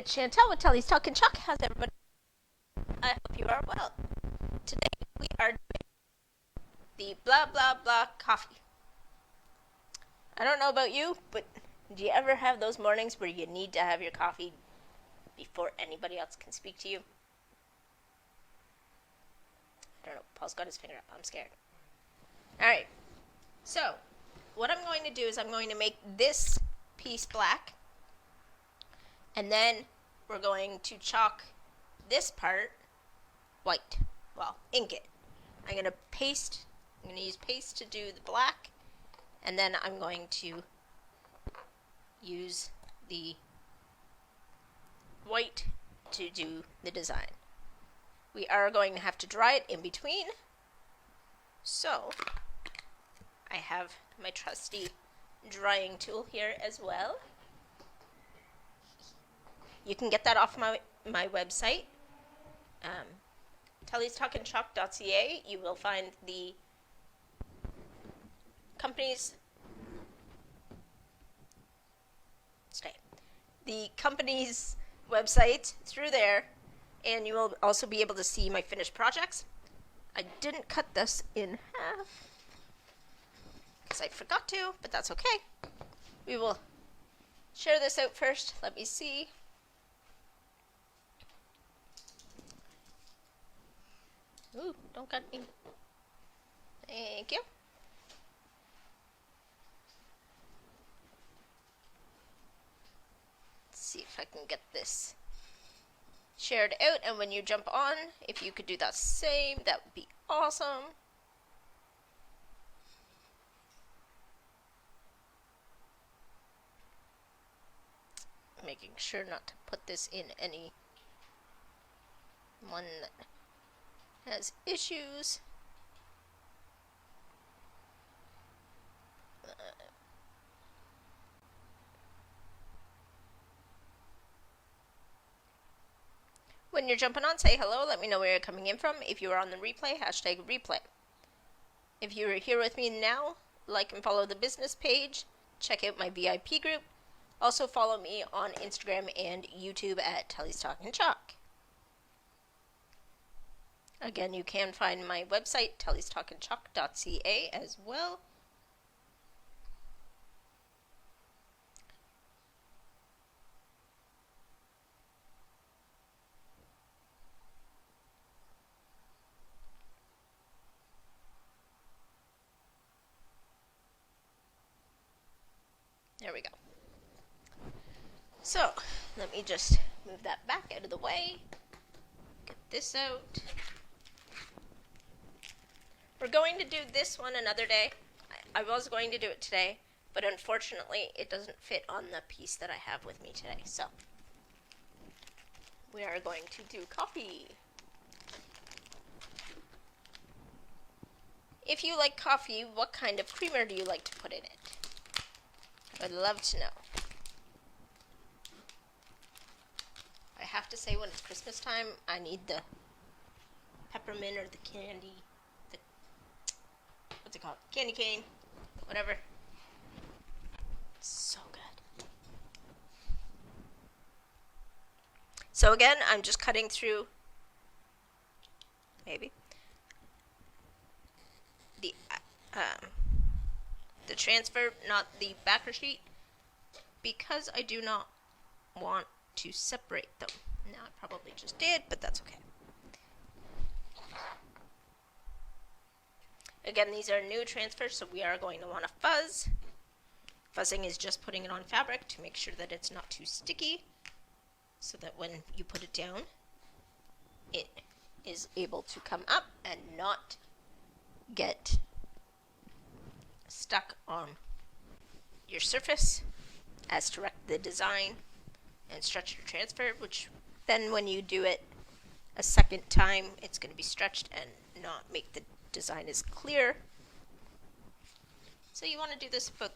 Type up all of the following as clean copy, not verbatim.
it's Chantel with Telly's Talking Chuck. How's everybody? I hope you are well. Today we are doing the blah blah blah coffee. I don't know about you, but do you ever have those mornings where you need to have your coffee before anybody else can speak to you? I don't know. Paul's got his finger up. I'm scared. Alright. So, what I'm going to do is I'm going to make this piece black. And then we're going to chalk this part white. Well, ink it. I'm going to use paste to do the black. And then I'm going to use the white to do the design. We are going to have to dry it in between. So, I have my trusty drying tool here as well. You can get that off my website, tellystalkingchalk.ca. You will find the company's website through there, and you will also be able to see my finished projects. I didn't cut this in half because I forgot to, but that's okay. We will share this out first. Let me see. Ooh, don't cut me. Thank you. Let's see if I can get this shared out, and when you jump on, if you could do that same, that would be awesome. Making sure not to put this in any one that has issues. When you're jumping on, say hello. Let me know where you're coming in from. If you are on the replay, hashtag replay. If you're here with me now, like and follow the business page. Check out my VIP group. Also follow me on Instagram and YouTube at Telly's Talking Chuck. Again, you can find my website, tellystalkingchuck.ca, as well. There we go. So, let me just move that back out of the way. Get this out. We're going to do this one another day. I was going to do it today, but unfortunately it doesn't fit on the piece that I have with me today. So, we are going to do coffee. If you like coffee, what kind of creamer do you like to put in it? I'd love to know. I have to say, when it's Christmas time, I need the peppermint or the candy. What's it called? Candy cane. Whatever. It's so good. So again, I'm just cutting through, maybe, the transfer, not the backer sheet, because I do not want to separate them. Now I probably just did, but that's okay. Again, these are new transfers, so we are going to want to fuzz. Fuzzing is just putting it on fabric to make sure that it's not too sticky, so that when you put it down, it is able to come up and not get stuck on your surface, as to wreck the design and stretch your transfer, which then when you do it a second time, it's going to be stretched and not make the design as clear. So you want to do this about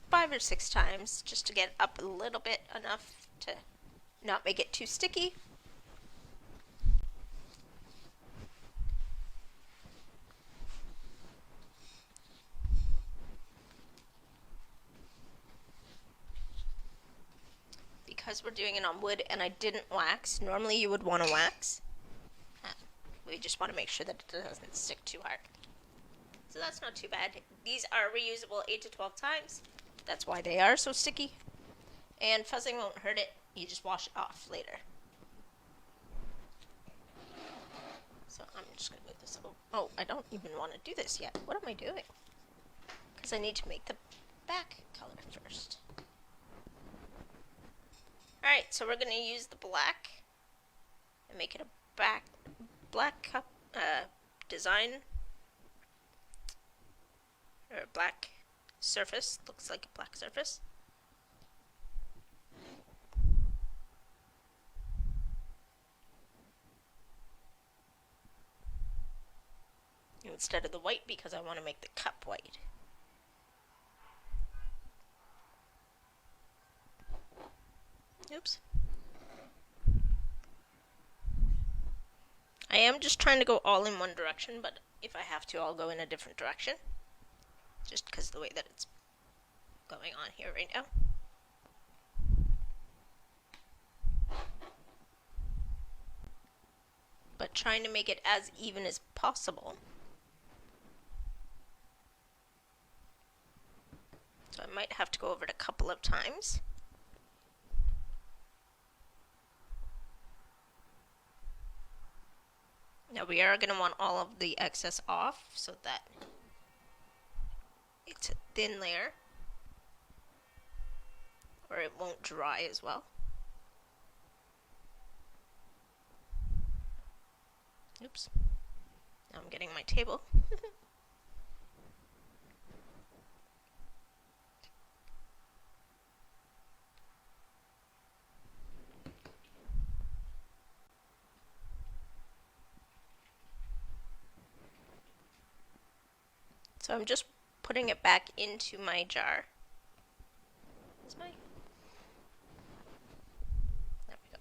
5 or 6 times just to get up a little bit, enough to not make it too sticky. because we're doing it on wood and I didn't wax. Normally you would want to wax. We just want to make sure that it doesn't stick too hard. So that's not too bad. These are reusable 8 to 12 times. That's why they are so sticky. And fuzzing won't hurt it. You just wash it off later. So I'm just going to move this over. Oh, I don't even want to do this yet. What am I doing? Because I need to make the back color first. Alright, so we're going to use the black and make it a black cup design, or black surface. Looks like a black surface. Instead of the white, because I want to make the cup white. Oops. I am just trying to go all in one direction, but if I have to, I'll go in a different direction. Just because of the way that it's going on here right now. But trying to make it as even as possible. So I might have to go over it a couple of times. Now we are going to want all of the excess off so that it's a thin layer, or it won't dry as well. Oops. Now I'm getting my table. So I'm just putting it back into my jar. Is my... There we go.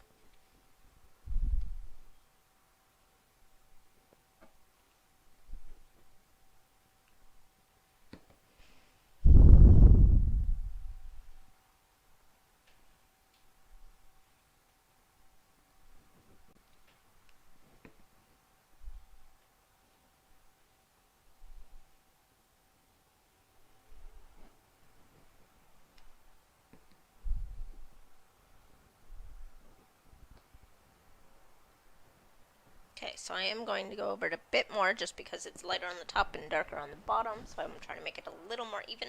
Okay, so I am going to go over it a bit more just because it's lighter on the top and darker on the bottom, so I'm trying to make it a little more even.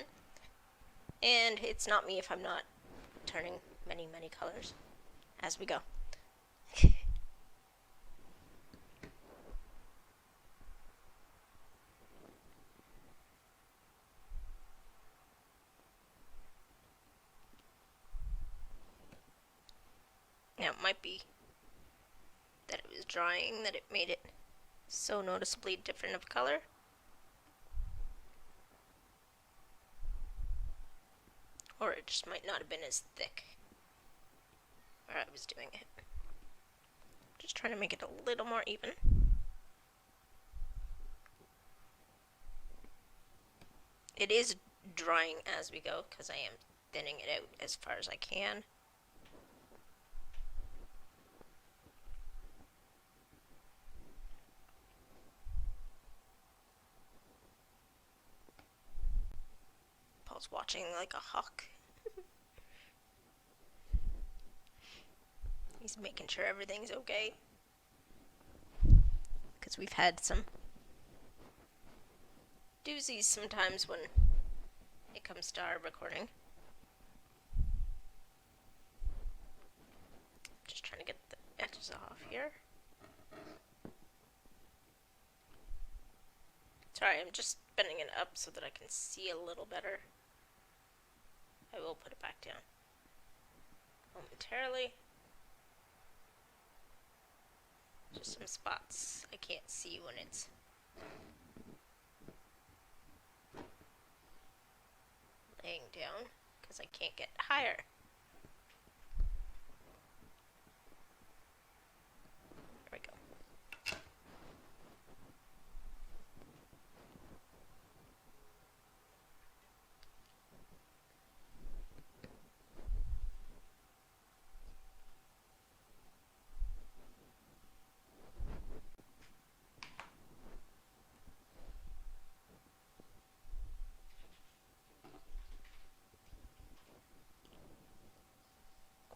And it's not me if I'm not turning many, many colors as we go. Now it might be that it was drying that it made it so noticeably different of color. Or it just might not have been as thick where I was doing it. Just trying to make it a little more even. It is drying as we go because I am thinning it out as far as I can. Paul's watching like a hawk. He's making sure everything's okay. Because we've had some doozies sometimes when it comes to our recording. Just trying to get the edges off here. Sorry, I'm just bending it up so that I can see a little better. I will put it back down momentarily. Just some spots I can't see when it's laying down because I can't get higher. There we go.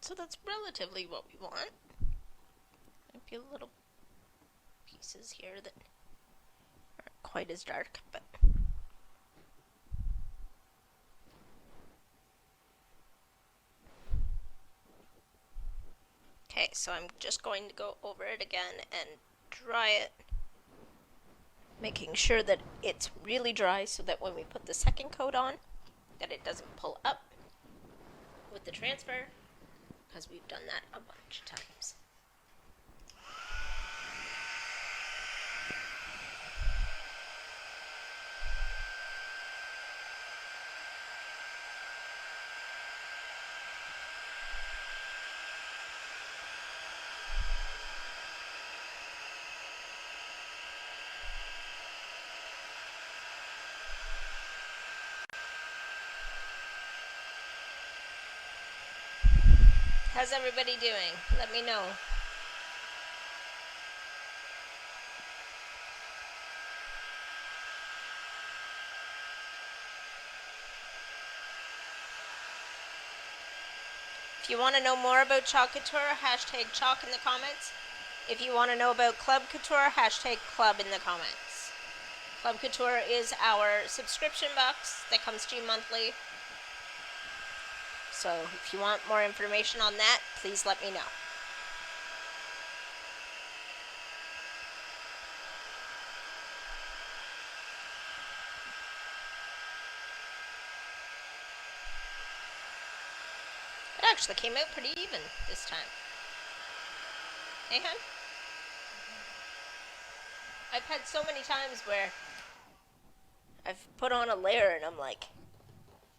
So that's relatively what we want. Might be a little pieces here that aren't quite as dark, but okay, so I'm just going to go over it again and dry it, making sure that it's really dry so that when we put the second coat on, that it doesn't pull up with the transfer, because we've done that a bunch of times. How's everybody doing? Let me know. If you want to know more about Chalk Couture, hashtag Chalk in the comments. If you want to know about Club Couture, hashtag Club in the comments. Club Couture is our subscription box that comes to you monthly. So if you want more information on that, please let me know. It actually came out pretty even this time. Hey, hon? I've had so many times where I've put on a layer and I'm like,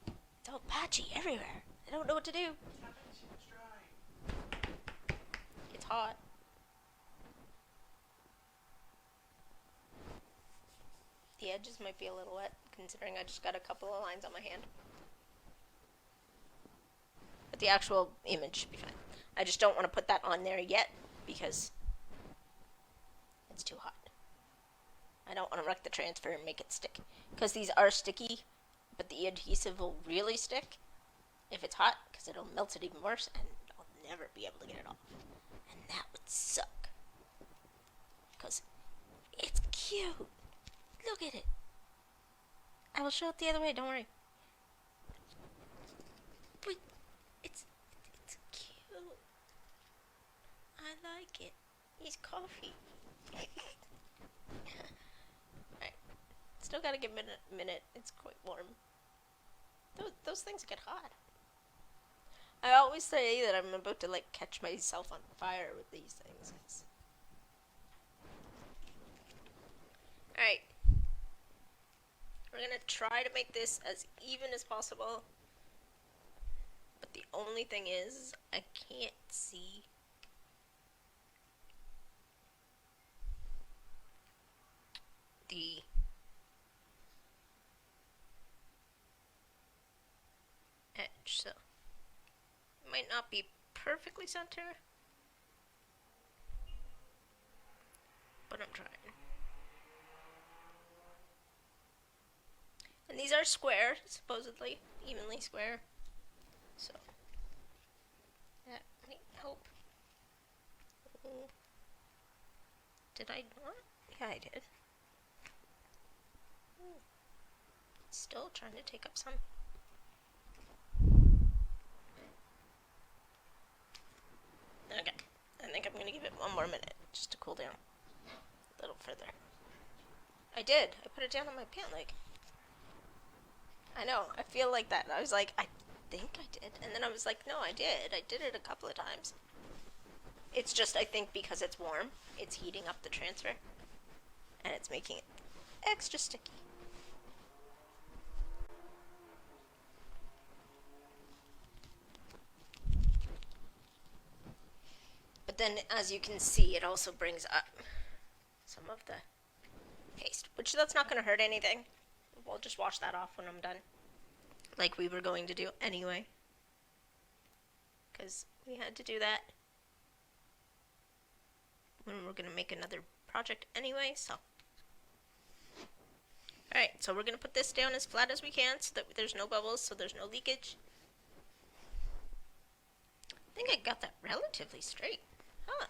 it's all patchy everywhere. I don't know what to do. It's hot. The edges might be a little wet, considering I just got a couple of lines on my hand. But the actual image should be fine. I just don't want to put that on there yet, because it's too hot. I don't want to wreck the transfer and make it stick. Because these are sticky, but the adhesive will really stick if it's hot, because it'll melt it even worse, and I'll never be able to get it off. And that would suck. Because it's cute. Look at it. I will show it the other way, don't worry. But it's cute. I like it. He's coffee. Alright. Still gotta give it a minute. It's quite warm. Those things get hot. I always say that I'm about to like catch myself on fire with these things. Alright. We're gonna try to make this as even as possible. But the only thing is, I can't see the edge, so it might not be perfectly center, but I'm trying. And these are square, supposedly, evenly square, so that might help. Oh. Did I not? Yeah, I did. Still trying to take up some. Okay, I think I'm going to give it one more minute just to cool down a little further. I did. I put it down on my pant leg. I know. I feel like that. I was like, I think I did. And then I was like, no, I did. I did it a couple of times. It's just, I think because it's warm, it's heating up the transfer. And it's making it extra sticky. But then, as you can see, it also brings up some of the paste, which that's not going to hurt anything. We'll just wash that off when I'm done, like we were going to do anyway, because we had to do that when we're going to make another project anyway, so. Alright, so we're going to put this down as flat as we can so that there's no bubbles, so there's no leakage. think I got that relatively straight. Huh.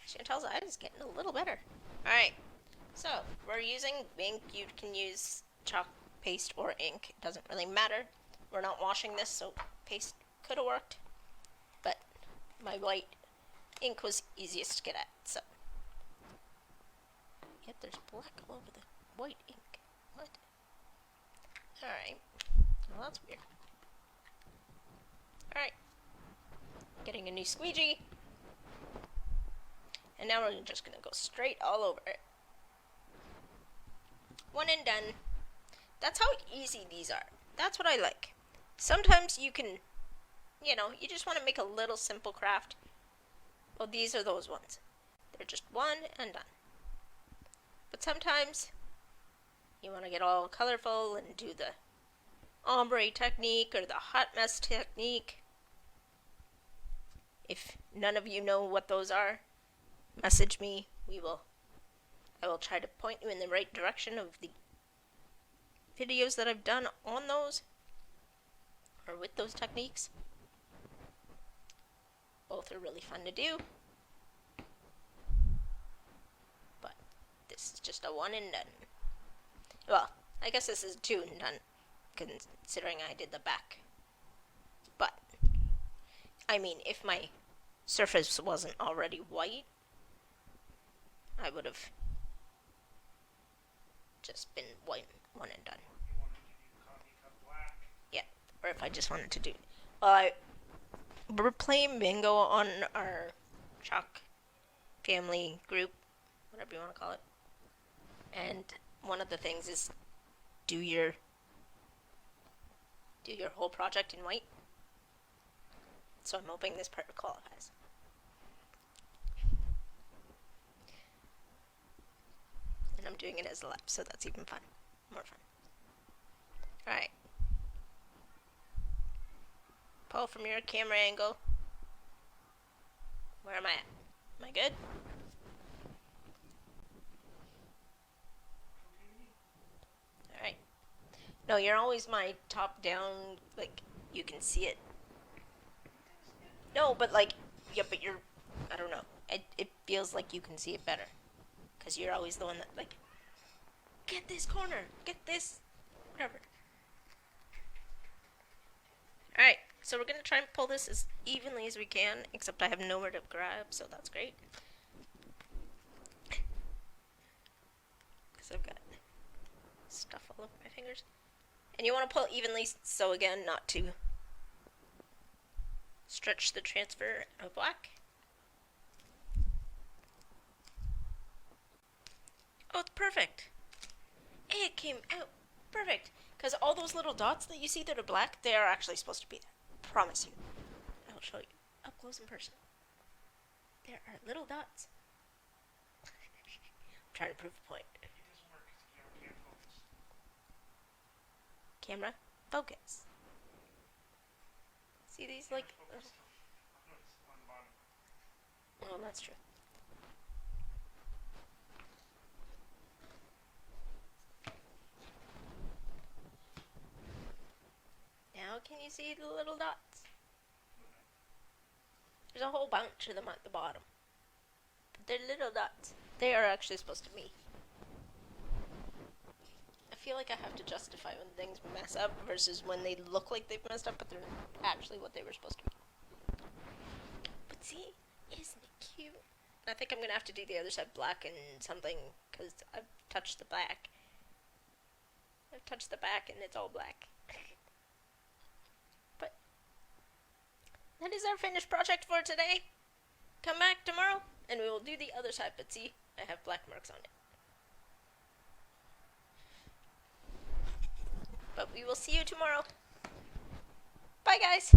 Chantel's eye is getting a little better. Alright, so we're using ink. You can use chalk paste or ink. It doesn't really matter. We're not washing this, so paste could have worked. But my white ink was easiest to get at, so. Yet there's black all over the white ink. What? Alright. Well, that's weird. Alright. Getting a new squeegee. And now we're just going to go straight all over it. One and done. That's how easy these are. That's what I like. Sometimes you can, you know, you just want to make a little simple craft. Well, these are those ones. They're just one and done. But sometimes you want to get all colorful and do the ombre technique or the hot mess technique. If none of you know what those are, message me. I will try to point you in the right direction of the videos that I've done on those or with those techniques. Both are really fun to do. But this is just a one and done. Well, I guess this is two and done, considering I did the back. But, I mean, if my surface wasn't already white, I would have just been white, one and done. Yeah, or if I just wanted to do... we're playing bingo on our chalk family group, whatever you want to call it. And one of the things is do your whole project in white. So I'm hoping this part qualifies. And I'm doing it as a lap, so that's even fun. More fun. Alright. Pull from your camera angle. Where am I at? Am I good? Alright. No, you're always my top down, like, you can see it. No, but like, yeah, but you're, I don't know. It feels like you can see it better. Because you're always the one that, like, get this corner, get this, whatever. Alright, so we're going to try and pull this as evenly as we can, except I have nowhere to grab, so that's great. Because I've got stuff all over my fingers. And you want to pull evenly, so again, not to stretch the transfer of black. Oh, it's perfect. It came out perfect. Because all those little dots that you see that are black, they are actually supposed to be there. Promise you. I will show you up close in person. There are little dots. I'm trying to prove a point. Camera, focus. See these, like... Oh, that's true. Now can you see the little dots? There's a whole bunch of them at the bottom. But they're little dots. They are actually supposed to be. I feel like I have to justify when things mess up versus when they look like they've messed up, but they're actually what they were supposed to be. But see, isn't it cute? I think I'm going to have to do the other side black and something, because I've touched the back. I've touched the back and it's all black. But that is our finished project for today. Come back tomorrow and we will do the other side, but see, I have black marks on it. But we will see you tomorrow. Bye, guys.